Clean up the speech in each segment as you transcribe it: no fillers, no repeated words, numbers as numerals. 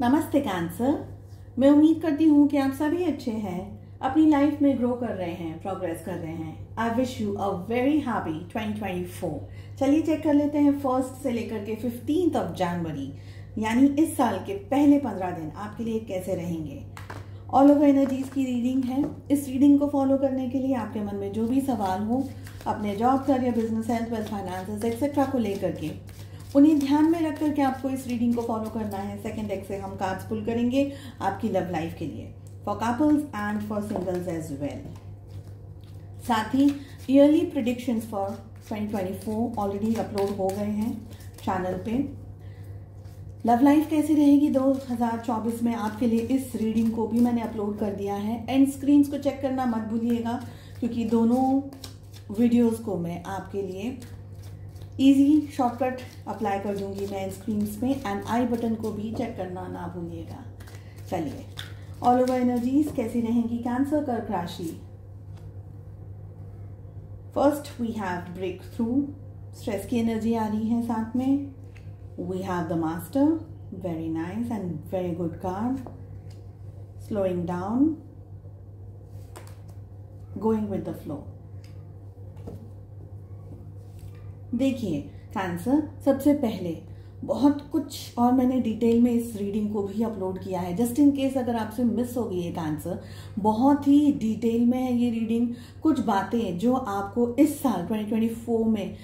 नमस्ते कैंसर। मैं उम्मीद करती हूँ कि आप सभी अच्छे हैं, अपनी लाइफ में ग्रो कर रहे हैं, प्रोग्रेस कर रहे हैं। I wish you a very happy 2024। चलिए चेक कर लेते हैं 1 से लेकर के 15 जनवरी यानी इस साल के पहले 15 दिन आपके लिए कैसे रहेंगे। ऑल ओवर एनर्जीज की रीडिंग है। इस रीडिंग को फॉलो करने के लिए आपके मन में जो भी सवाल हो अपने job, career, business, health, wealth, finances etcetera को लेकर के उन्हें ध्यान में रख करके आपको इस रीडिंग को फॉलो करना है। सेकंड डेक से हम कार्ड्स पुल करेंगे आपकी लव लाइफ के लिए, for couples and for singles as well. साथ ही early predictions for 2024 already upload हो गए हैं चैनल पे। लव लाइफ कैसी रहेगी 2024 में आपके लिए, इस रीडिंग को भी मैंने अपलोड कर दिया है। एंड स्क्रीन्स को चेक करना मत भूलिएगा, क्योंकि दोनों वीडियोस को मैं आपके लिए इजी शॉर्टकट अप्लाई कर दूंगी मैं इन स्क्रीन्स में। एंड आई बटन को भी चेक करना ना भूलिएगा। चलिए, ऑल ओवर एनर्जीज कैसी रहेंगी कैंसर कर्क राशि। First we have breakthrough, stress की एनर्जी आ रही है साथ में। We have the master, very nice and very good card. Slowing down, going with the flow. देखिए कैंसर, सबसे पहले बहुत कुछ और मैंने डिटेल में इस रीडिंग को भी अपलोड किया है, जस्ट इन केस अगर आपसे मिस हो गई है कैंसर। बहुत ही डिटेल में है ये रीडिंग। कुछ बातें जो आपको इस साल 2024 में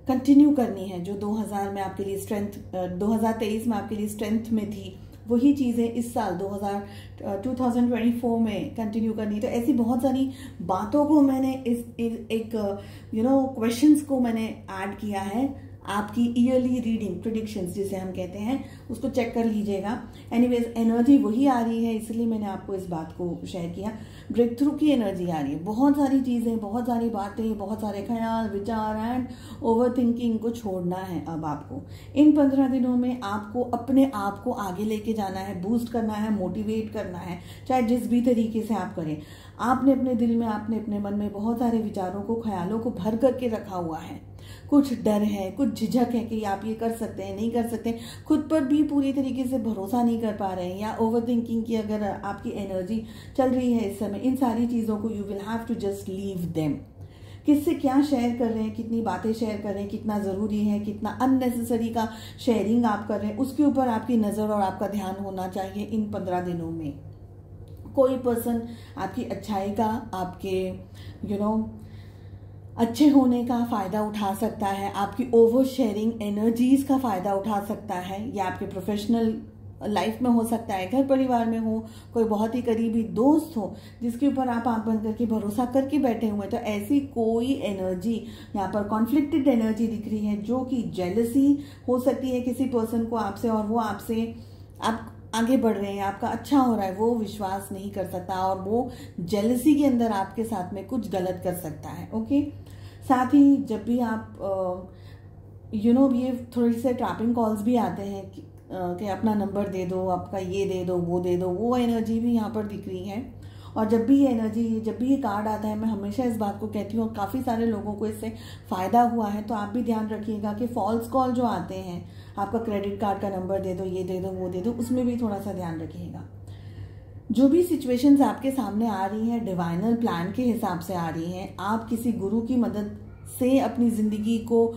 कंटिन्यू करनी है, जो 2000 में आपके लिए स्ट्रेंथ 2023 में आपके लिए स्ट्रेंथ में थी, वही चीजें इस साल 2024 में कंटिन्यू करनी है। तो ऐसी बहुत सारी बातों को मैंने इस एक क्वेश्चंस को मैंने ऐड किया है आपकी ईयरली रीडिंग प्रेडिक्शंस जिसे हम कहते हैं, उसको चेक कर लीजिएगा। एनीवेज एनर्जी वही आ रही है, इसलिए मैंने आपको इस बात को शेयर किया। ब्रेक थ्रू की एनर्जी आ रही है, बहुत सारी चीजें, बहुत सारी बातें, बहुत सारे ख्याल, विचार एंड ओवर थिंकिंग को छोड़ना है। अब आपको इन 15 दिनों में आपको अपने आप को आगे लेके जाना है, बूस्ट करना है, मोटिवेट करना है, चाहे जिस भी तरीके से आप करें। आपने अपने दिल में, आपने अपने मन में बहुत सारे विचारों को, ख्यालों को भर करके रखा हुआ है। कुछ डर है, कुछ झिझक है कि आप ये कर सकते हैं, नहीं कर सकते, खुद पर भी पूरी तरीके से भरोसा नहीं कर पा रहे हैं, या ओवर थिंकिंग की अगर आपकी एनर्जी चल रही है इस समय, इन सारी चीजों को you will have to just leave them. किससे क्या शेयर कर रहे हैं, कितनी बातें शेयर कर रहे हैं, कितना जरूरी है, कितना अननेसेसरी का शेयरिंग आप कर रहे हैं, उसके ऊपर आपकी नजर और आपका ध्यान होना चाहिए इन 15 दिनों में। कोई पर्सन आपकी अच्छाई का, आपके अच्छे होने का फायदा उठा सकता है, आपकी ओवर शेयरिंग एनर्जीज का फायदा उठा सकता है, या आपके प्रोफेशनल लाइफ में हो सकता है, घर परिवार में हो, कोई बहुत ही करीबी दोस्त हो जिसके ऊपर आप आंख बंद करके भरोसा करके बैठे हुए हैं। तो ऐसी कोई एनर्जी यहाँ पर कॉन्फ्लिक्टेड एनर्जी दिख रही है, जो कि जेलसी हो सकती है किसी पर्सन को आपसे, और वो आपसे, आप आगे बढ़ रहे हैं, आपका अच्छा हो रहा है, वो विश्वास नहीं कर सकता और वो जेलसी के अंदर आपके साथ में कुछ गलत कर सकता है। ओके, साथ ही जब भी आप ये थोड़ी से ट्रैपिंग कॉल्स भी आते हैं कि अपना नंबर दे दो, आपका ये दे दो, वो एनर्जी भी यहाँ पर दिख रही है। और जब भी ये कार्ड आता है, मैं हमेशा इस बात को कहती हूँ, और काफ़ी सारे लोगों को इससे फ़ायदा हुआ है, तो आप भी ध्यान रखिएगा कि फॉल्स कॉल जो आते हैं, आपका क्रेडिट कार्ड का नंबर दे दो, ये दे दो, वो दे दो, उसमें भी थोड़ा सा ध्यान रखिएगा। जो भी सिचुएशंस आपके सामने आ रही हैं, डिवाइनल प्लान के हिसाब से आ रही हैं। आप किसी गुरु की मदद से अपनी ज़िंदगी को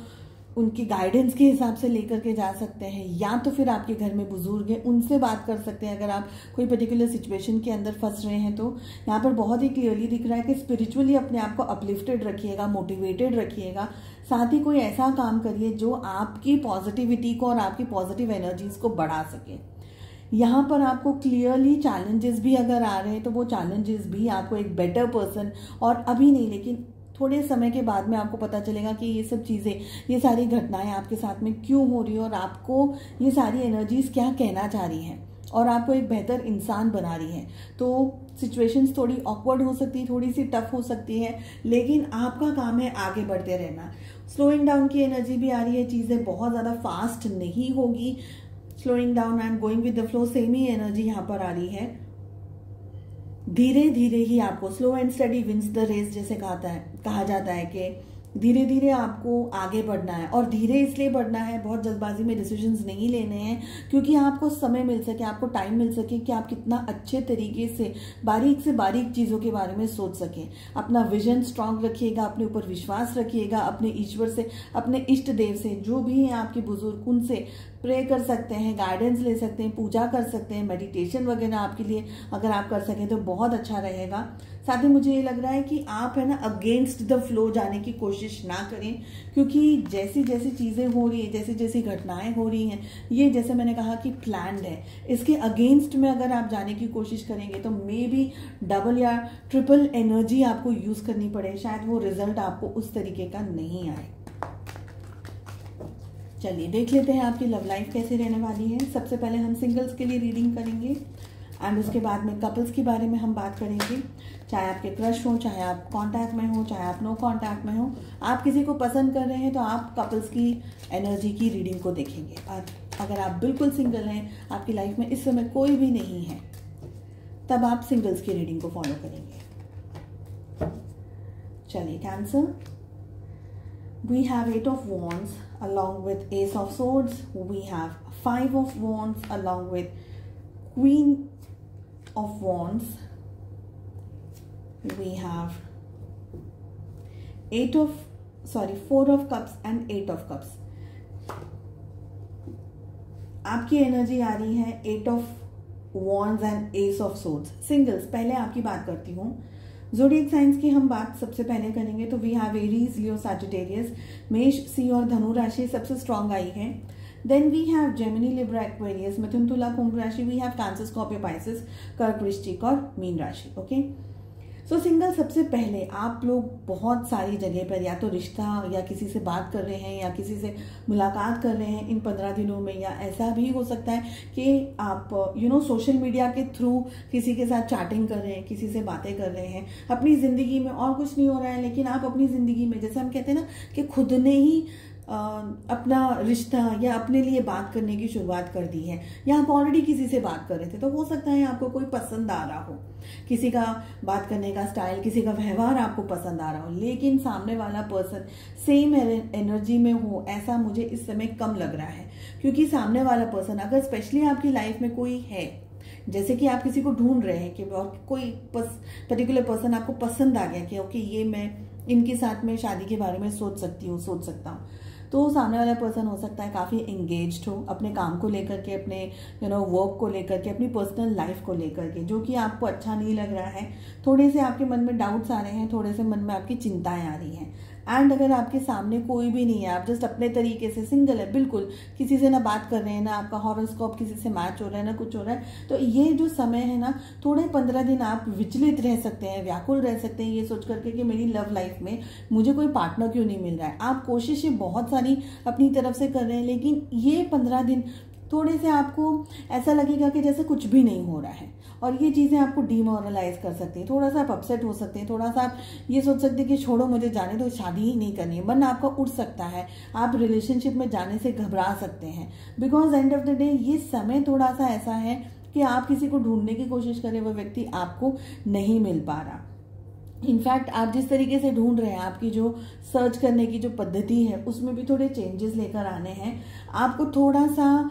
उनकी गाइडेंस के हिसाब से लेकर के जा सकते हैं, या तो फिर आपके घर में बुजुर्ग हैं, उनसे बात कर सकते हैं अगर आप कोई पर्टिकुलर सिचुएशन के अंदर फंस रहे हैं। तो यहाँ पर बहुत ही क्लियरली दिख रहा है कि स्पिरिचुअली अपने आप को अपलिफ्टेड रखिएगा, मोटिवेटेड रखिएगा। साथ ही कोई ऐसा काम करिए जो आपकी पॉजिटिविटी को और आपकी पॉजिटिव एनर्जीज को बढ़ा सके। यहाँ पर आपको क्लियरली चैलेंजेस भी अगर आ रहे हैं, तो वो चैलेंजेस भी आपको एक बेटर पर्सन, और अभी नहीं लेकिन थोड़े समय के बाद में आपको पता चलेगा कि ये सब चीज़ें, ये सारी घटनाएं आपके साथ में क्यों हो रही है, और आपको ये सारी एनर्जीज क्या कहना चाह रही हैं, और आपको एक बेहतर इंसान बना रही है। तो सिचुएशंस थोड़ी ऑकवर्ड हो सकती है, थोड़ी सी टफ हो सकती है, लेकिन आपका काम है आगे बढ़ते रहना। स्लोइंग डाउन की एनर्जी भी आ रही है, चीज़ें बहुत ज़्यादा फास्ट नहीं होगी। Slowing down and going with the flow, same ही एनर्जी यहाँ पर आ रही है। धीरे धीरे ही आपको, slow and steady wins the race जैसे कहा जाता है कि धीरे धीरे आपको आगे बढ़ना है, और धीरे इसलिए बढ़ना है, बहुत जल्दबाजी में डिसीजंस नहीं लेने हैं, क्योंकि आपको समय मिल सके, आपको टाइम मिल सके कि आप कितना अच्छे तरीके से बारीक चीज़ों के बारे में सोच सकें। अपना विजन स्ट्रांग रखिएगा, अपने ऊपर विश्वास रखिएगा, अपने ईश्वर से, अपने इष्ट देव से, जो भी हैं आपके बुजुर्ग, उनसे प्रे कर सकते हैं, गाइडेंस ले सकते हैं, पूजा कर सकते हैं, मेडिटेशन वगैरह आपके लिए अगर आप कर सकें तो बहुत अच्छा रहेगा। साथ ही मुझे ये लग रहा है कि आप है ना अगेंस्ट द फ्लो जाने की कोशिश ना करें, क्योंकि जैसी जैसी चीज़ें हो रही है, जैसी जैसी घटनाएं हो रही हैं, ये जैसे मैंने कहा कि प्लान्ड है, इसके अगेंस्ट में अगर आप जाने की कोशिश करेंगे तो मे बी डबल या ट्रिपल एनर्जी आपको यूज़ करनी पड़े, शायद वो रिजल्ट आपको उस तरीके का नहीं आए। चलिए देख लेते हैं आपकी लव लाइफ कैसे रहने वाली है। सबसे पहले हम सिंगल्स के लिए रीडिंग करेंगे एंड उसके बाद में कपल्स के बारे में हम बात करेंगे। चाहे आपके क्रश हो, चाहे आप कांटेक्ट में हो, चाहे आप नो कांटेक्ट में हो, आप किसी को पसंद कर रहे हैं तो आप कपल्स की एनर्जी की रीडिंग को देखेंगे। और अगर आप बिल्कुल सिंगल हैं, आपकी लाइफ में इस समय कोई भी नहीं है, तब आप सिंगल्स की रीडिंग को फॉलो करेंगे। चलिए cancer, we have 8 of wands along with ace of swords, we have 5 of wands along with queen of wands, we have 4 of cups and 8 of cups। आपकी एनर्जी आ रही है 8 of wands and ace of swords। Singles, पहले आपकी बात करती हूँ। Zodiac science की हम बात सबसे पहले करेंगे तो we have Aries, Leo, Sagittarius, मेष, सिंह और धनु राशि सबसे स्ट्रांग आई है। Then we have Gemini, Libra, Aquarius, मिथुन, तुला, कुंभ राशि, we have Cancer, Scorpio, Pisces, कर्क, वृश्चिक और मीन राशि। ओके, सो सिंगल, सबसे पहले आप लोग बहुत सारी जगह पर या तो रिश्ता या किसी से बात कर रहे हैं या किसी से मुलाकात कर रहे हैं इन 15 दिनों में, या ऐसा भी हो सकता है कि आप सोशल मीडिया के थ्रू किसी के साथ चैटिंग कर रहे हैं, किसी से बातें कर रहे हैं। अपनी ज़िंदगी में और कुछ नहीं हो रहा है, लेकिन आप अपनी ज़िंदगी में, जैसे हम कहते हैं ना कि खुद ने ही अपना रिश्ता या अपने लिए बात करने की शुरुआत कर दी है, या आप ऑलरेडी किसी से बात कर रहे थे, तो हो सकता है आपको कोई पसंद आ रहा हो, किसी का बात करने का स्टाइल, किसी का व्यवहार आपको पसंद आ रहा हो, लेकिन सामने वाला पर्सन सेम एनर्जी में हो, ऐसा मुझे इस समय कम लग रहा है। क्योंकि सामने वाला पर्सन, अगर स्पेशली आपकी लाइफ में कोई है, जैसे कि आप किसी को ढूंढ रहे हैं कि कोई पर्टिकुलर पर्सन आपको पसंद आ गया कि ओके, ये मैं इनके साथ में शादी के बारे में सोच सकता हूँ, तो सामने वाला पर्सन हो सकता है काफ़ी एंगेज्ड हो अपने काम को लेकर के, अपने वर्क को लेकर के, अपनी पर्सनल लाइफ को लेकर के, जो कि आपको अच्छा नहीं लग रहा है। थोड़े से आपके मन में डाउट्स आ रहे हैं, थोड़े से मन में आपकी चिंताएं आ रही हैं। एंड अगर आपके सामने कोई भी नहीं है, आप जस्ट अपने तरीके से सिंगल है, बिल्कुल किसी से ना बात कर रहे हैं, ना आपका हॉरोस्कोप किसी से मैच हो रहा है, ना कुछ हो रहा है, तो ये जो समय है ना, थोड़े 15 दिन आप विचलित रह सकते हैं, व्याकुल रह सकते हैं, ये सोच करके कि मेरी लव लाइफ में मुझे कोई पार्टनर क्यों नहीं मिल रहा है। आप कोशिशें बहुत सारी अपनी तरफ से कर रहे हैं, लेकिन ये 15 दिन थोड़े से आपको ऐसा लगेगा कि जैसे कुछ भी नहीं हो रहा है, और ये चीज़ें आपको डिमोरलाइज कर सकती है। थोड़ा सा आप अपसेट हो सकते हैं, थोड़ा सा आप ये सोच सकते हैं कि छोड़ो, मुझे जाने दो, शादी ही नहीं करनी है, मन आपका उठ सकता है, आप रिलेशनशिप में जाने से घबरा सकते हैं। Because end of the day ये समय थोड़ा सा ऐसा है कि आप किसी को ढूंढने की कोशिश करें, वो व्यक्ति आपको नहीं मिल पा रहा। इनफैक्ट आप जिस तरीके से ढूंढ रहे हैं, आपकी जो सर्च करने की जो पद्धति है, उसमें भी थोड़े चेंजेस लेकर आने हैं। आपको थोड़ा सा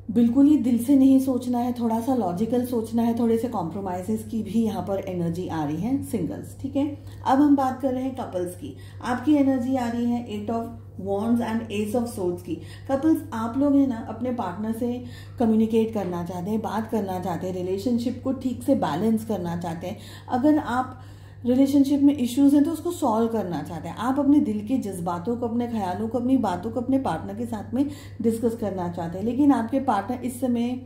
बिल्कुल ही दिल से नहीं सोचना है, थोड़ा सा लॉजिकल सोचना है, थोड़े से कॉम्प्रोमाइजेस की भी यहाँ पर एनर्जी आ रही है सिंगल्स। ठीक है, अब हम बात कर रहे हैं कपल्स की। आपकी एनर्जी आ रही है 8 of wands and S of swords की। कपल्स, आप लोग हैं ना अपने पार्टनर से कम्युनिकेट करना चाहते हैं, बात करना चाहते हैं, रिलेशनशिप को ठीक से बैलेंस करना चाहते हैं। अगर आप रिलेशनशिप में इश्यूज हैं तो उसको सॉल्व करना चाहते हैं। आप अपने दिल के जज्बातों को, अपने ख्यालों को, अपनी बातों को अपने पार्टनर के साथ में डिस्कस करना चाहते हैं, लेकिन आपके पार्टनर इस समय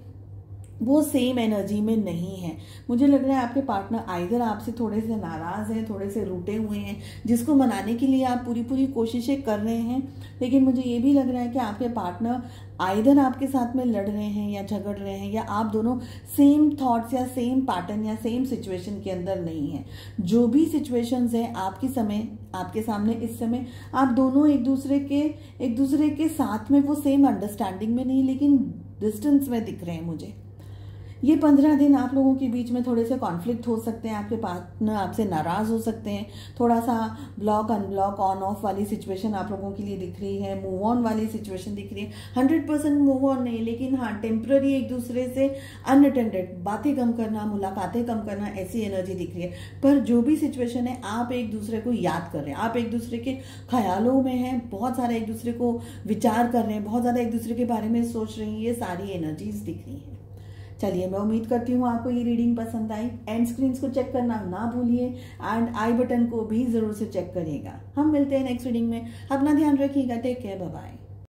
वो सेम एनर्जी में नहीं है। मुझे लग रहा है आपके पार्टनर आइदर आपसे थोड़े से नाराज हैं, थोड़े से रूठे हुए हैं, जिसको मनाने के लिए आप पूरी कोशिशें कर रहे हैं, लेकिन मुझे ये भी लग रहा है कि आपके पार्टनर आइदर आपके साथ में लड़ रहे हैं या झगड़ रहे हैं, या आप दोनों सेम थॉट्स या सेम पैटर्न या सेम सिचुएशन के अंदर नहीं है। जो भी सिचुएशंस है आपके सामने इस समय, आप दोनों एक दूसरे के साथ में वो सेम अंडरस्टैंडिंग में नहीं, लेकिन डिस्टेंस में दिख रहे हैं मुझे। ये 15 दिन आप लोगों के बीच में थोड़े से कॉन्फ्लिक्ट हो सकते हैं, आपके पार्टनर आपसे नाराज हो सकते हैं, थोड़ा सा ब्लॉक अनब्लॉक ऑन ऑफ वाली सिचुएशन आप लोगों के लिए दिख रही है, मूव ऑन वाली सिचुएशन दिख रही है। 100% मूव ऑन नहीं, लेकिन हाँ टेम्पररी एक दूसरे से अनअटेंडेड बातें कम करना, मुलाकातें कम करना, ऐसी एनर्जी दिख रही है। पर जो भी सिचुएशन है, आप एक दूसरे को याद कर रहे हैं, आप एक दूसरे के ख्यालों में हैं, बहुत सारा एक दूसरे को विचार कर रहे हैं, बहुत ज़्यादा एक दूसरे के बारे में सोच रही हैं, ये सारी एनर्जीज दिख रही हैं। चलिए, मैं उम्मीद करती हूँ आपको ये रीडिंग पसंद आई। एंड स्क्रीन्स को चेक करना ना भूलिए एंड आई बटन को भी जरूर से चेक करिएगा। हम मिलते हैं नेक्स्ट रीडिंग में। अपना ध्यान रखिएगा। Take care, bye bye.